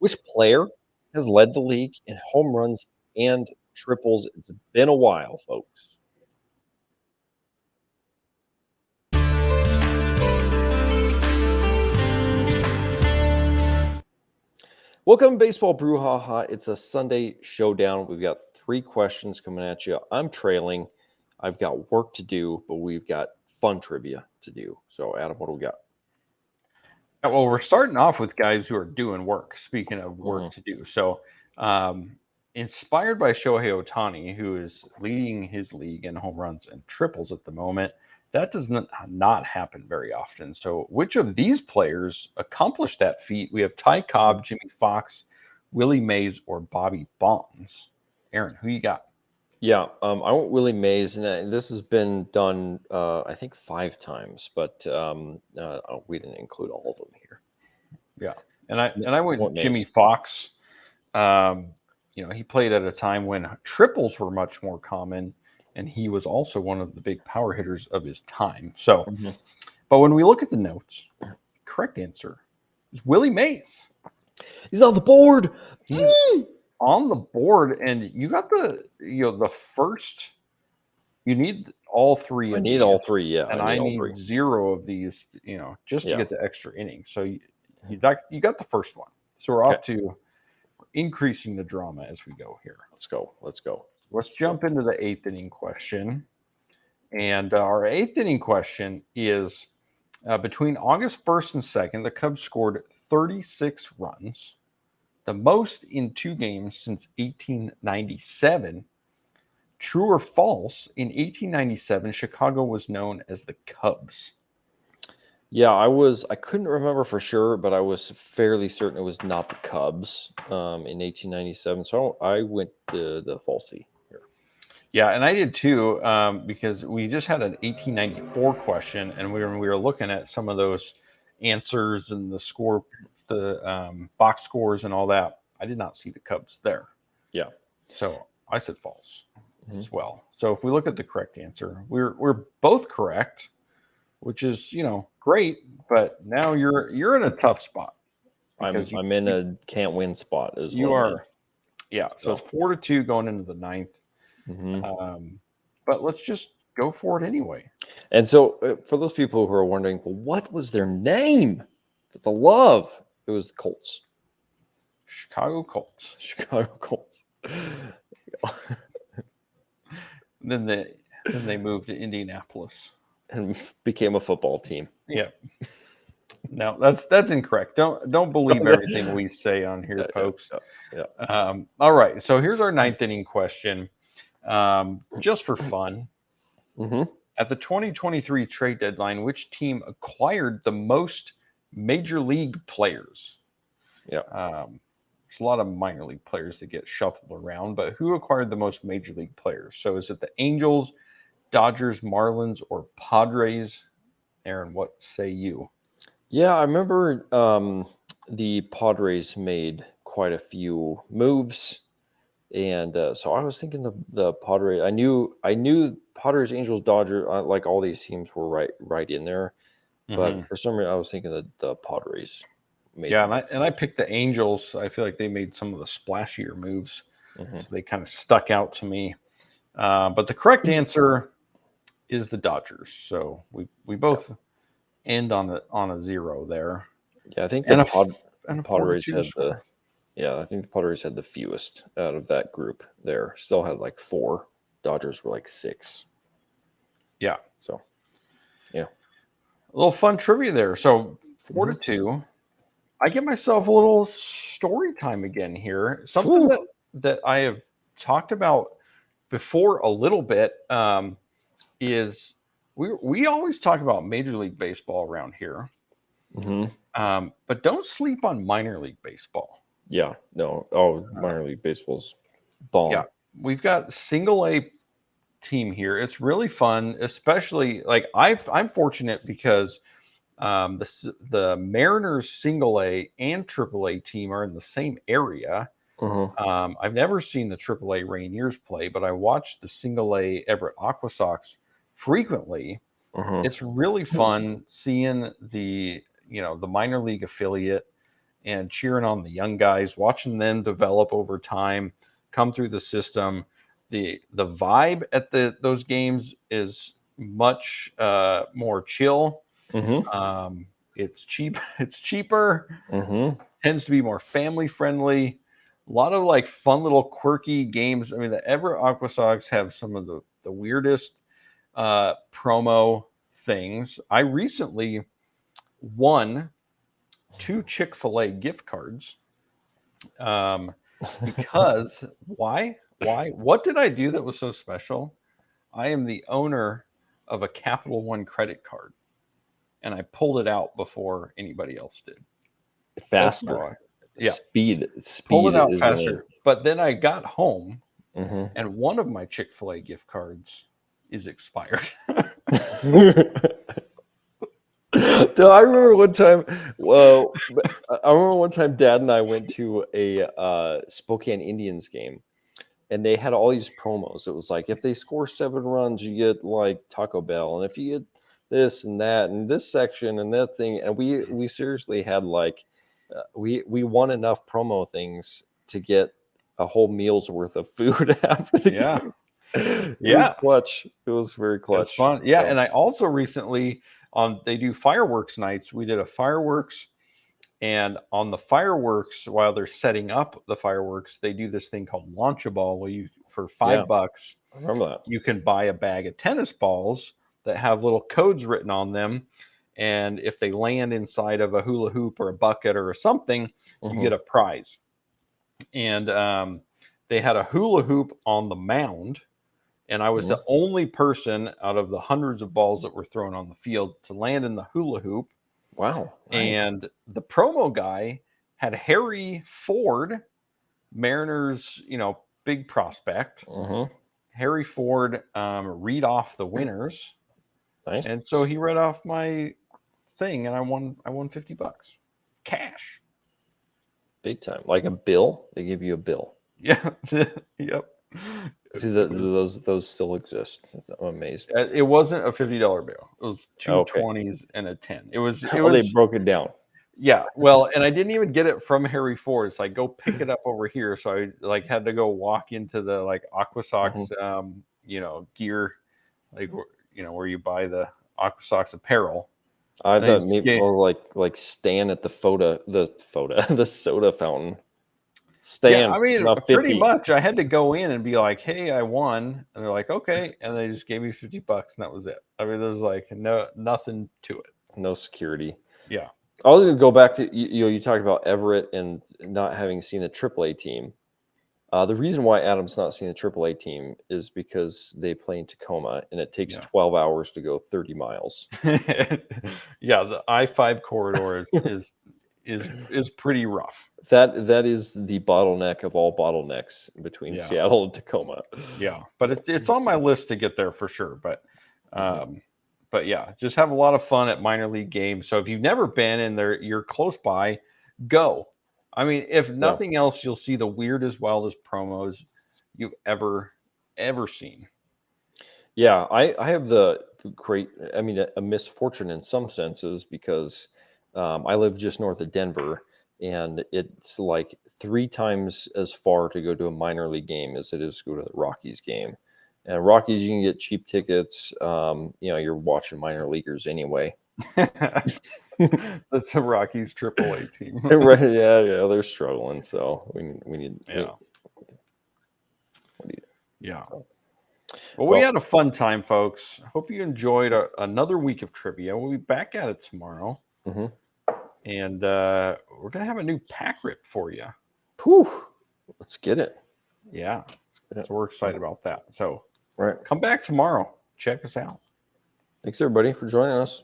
Which player has led the league in home runs and triples? It's been a while, folks. Welcome to Baseball Brewhaha. It's a Sunday showdown. We've got 3 questions coming at you. I'm trailing. I've got work to do, but we've got fun trivia to do. So, Adam, what do we got? Well, we're starting off with guys who are doing work. Speaking of work to do. So, inspired by Shohei Ohtani, who is leading his league in home runs and triples at the moment, that does not happen very often. So, which of these players accomplished that feat? We have Cobb, Jimmie Foxx, Willie Mays, or Bobby Bonds. Aaron, who you got? Yeah, I want Willie Mays, and this has been done, I think, 5 times, but we didn't include all of them here. Yeah, and I went Jimmie Foxx. He played at a time when triples were much more common, and he was also one of the big power hitters of his time. So, but when we look at the notes, correct answer is Willie Mays. He's on the board. On the board, and you got the first. You need all 3. I need all 3, yeah, and I need 0 of these, just to get the extra innings. So you got the first one. So we're off to increasing the drama as we go here. Let's go. Let's jump into the 8th inning question. And our 8th inning question is between August 1st and 2nd, the Cubs scored 36 runs, the most in 2 games since 1897. True or false, in 1897, Chicago was known as the Cubs. Yeah, I couldn't remember for sure, but I was fairly certain it was not the Cubs in 1897. So I went to the falsy here. Yeah, and I did too, because we just had an 1894 question, and we were looking at some of those answers and the box scores and all that. I did not see the Cubs there. Yeah. So I said false as well. So if we look at the correct answer, we're both correct, which is great. But now you're in a tough spot. I'm in a can't win spot as well. You are. Yeah. So it's 4-2 going into the 9th. But let's just go for it anyway. And so for those people who are wondering, well, what was their name? For the love, it was the Colts. Chicago Colts. Then they moved to Indianapolis and became a football team. Yeah. No, that's incorrect. Don't believe everything we say on here, folks. Yeah. All right. So here's our 9th inning question, just for fun. At the 2023 trade deadline, which team acquired the most major league players? Yeah. There's a lot of minor league players that get shuffled around, but who acquired the most major league players? So is it the Angels, Dodgers, Marlins, or Padres? Aaron, what say you? Yeah, I remember the Padres made quite a few moves, and so I was thinking the Padres. I knew Padres, Angels, Dodgers, like all these teams were right in there, but for some reason I was thinking that the Padres. And I picked the Angels. I feel like they made some of the splashier moves. So they kind of stuck out to me. But the correct answer is the Dodgers. So we both end on a 0 there. Yeah, I think the Padres had I think the Padres had the fewest out of that group there. Still had like 4. Dodgers were like 6. Yeah. So, yeah. A little fun trivia there. So 4-2. I give myself a little story time again here. Something that I have talked about before a little bit is we always talk about Major League Baseball around here, but don't sleep on minor league baseball. Yeah, no. Oh, minor league baseball's bomb. Yeah, we've got single A team here. It's really fun, especially like I'm fortunate because the Mariners single A and triple A team are in the same area. I've never seen the triple A Rainiers play, but I watched the single A Everett Aqua Sox frequently. It's really fun seeing the minor league affiliate and cheering on the young guys, watching them develop over time, come through the system. The vibe at those games is much more chill. Mm-hmm. It's cheap. It's cheaper. Mm-hmm. Tends to be more family friendly. A lot of like fun little quirky games. I mean, the Everett Aqua Sox have some of the weirdest promo things. I recently won 2 Chick-fil-A gift cards. Because why? What did I do that was so special? I am the owner of a Capital One credit card, and I pulled it out before anybody else did. Faster. Yeah, Speed pulled it out is faster. But then I got home, Mm-hmm. and one of my Chick-fil-A gift cards is expired. No, I remember one time. Well, I remember one time Dad and I went to a Spokane Indians game, and they had all these promos. It was like, if they score 7 runs, you get like Taco Bell, and if you get this and that and this section and that thing, and we seriously had like we won enough promo things to get a whole meal's worth of food after the game. It was clutch. It was very clutch. It's fun. Yeah, so. And I also recently they do fireworks nights. We did a fireworks, and on the fireworks, while they're setting up the fireworks, they do this thing called launch a ball, where you for $5, I remember that. You can buy a bag of tennis balls that have little codes written on them, and if they land inside of a hula hoop or a bucket or something, you get a prize. And they had a hula hoop on the mound. And I was the only person out of the hundreds of balls that were thrown on the field to land in the hula hoop. Wow. Nice. And the promo guy had Harry Ford, Mariners, big prospect. Harry Ford read off the winners. Nice. And so he read off my thing, and I won $50 cash. Big time. Like a bill? They give you a bill. Yeah. Yep. See, those still exist. I'm amazed. It wasn't a $50 bill. It was 2 20s and a 10. It was. They broke it down. Yeah, well, and I didn't even get it from Harry Ford. It's like, go pick it up over here. So I like had to go walk into the like Aqua Sox, gear, like where you buy the Aqua Sox apparel. I thought maybe like stand at the soda fountain. Stand. Yeah, I mean, pretty much. I had to go in and be like, "Hey, I won," and they're like, "Okay," and they just gave me $50, and that was it. I mean, there's like nothing to it. No security. Yeah. I was going to go back to you talked about Everett and not having seen a AAA team. The reason why Adam's not seen a AAA team is because they play in Tacoma, and it takes 12 hours to go 30 miles. Yeah, the I-5 corridor is pretty rough. That is the bottleneck of all bottlenecks between Seattle and Tacoma. Yeah, but it's on my list to get there for sure. But yeah, just have a lot of fun at minor league games. So if you've never been and you're close by, go. I mean, if nothing else, you'll see the weirdest, wildest promos you've ever seen. Yeah, I have a misfortune in some senses because I live just north of Denver, and it's like 3 times as far to go to a minor league game as it is to go to the Rockies game. And Rockies, you can get cheap tickets. You're watching minor leaguers anyway. That's a Rockies AAA team. Right? Yeah, they're struggling. So we need. Yeah. Well, we had a fun time, folks. Hope you enjoyed another week of trivia. We'll be back at it tomorrow. And we're going to have a new pack rip for you. Whew. Let's get it. Yeah. So we're excited about that. So come back tomorrow. Check us out. Thanks, everybody, for joining us.